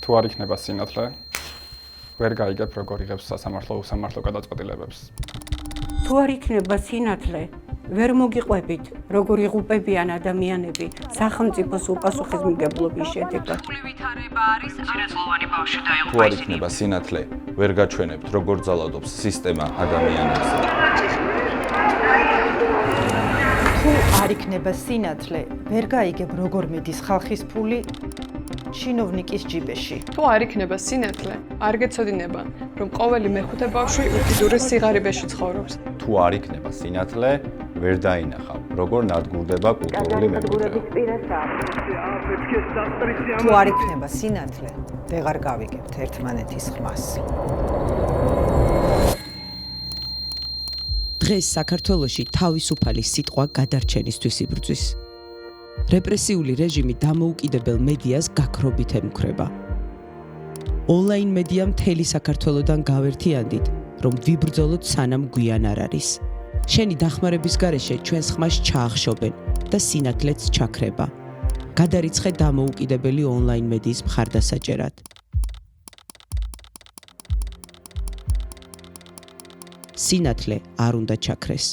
თუ არ იქნება სინათლე, ვერ გაიგებ როგორ იღებს სასამართლო გადაწყვეტილებებს. თუ არ იქნება სინათლე, ვერ მოგიყვებით, როგორ იღუპებიან ადამიანები სახელმწიფოს უპასუხისმგებლობის შედეგად. ვითარება არის არასწლოვანი ბავშვი დაიღუპა. თუ არ იქნება სინათლე, ვერ გაჩვენებთ, როგორ ძალადობს სისტემა ადამიანებს. თუ არ იქნება სინათლე, ვერ გაიგებ, როგორ მიდის ხალხის ფული ჩინოვნიკის ჯიბეში. თუ არ იქნება სინათლე, არ გეცოდინება, რომ ყოველი მეხუთე ბავშვი უკიდურეს სიღარიბეში ცხოვრობს. თუ არ იქნება სინათლე, ვერ დაინახავ, როგორ ნადგურდება კულტურული მემკვიდრეობა. თუ არ იქნება სინათლე, ვეღარ გავიგებთ ერთმანეთის ხმას. დღეს საქართველოში თავისუფალი სიტყვა გადარჩენისთვის იბრძვის. რეპრესიული რეჟიმი დამოუკიდებელ მედიას გაქრობით ემუქრება. ონლაინ მედია მთელი საქართველოდან გავერთიანდით, რომ ვიბრძოლოთ სანამ გვიან არ არის. შენი დახმარების გარეშე ჩვენს ხმას ჩაახშობენ და სინათლეც ჩაქრება. გადარიცხე დამოუკიდებელი ონლაინ მედიის მხარდასაჭერად. სინათლე არ უნდა ჩაქრეს.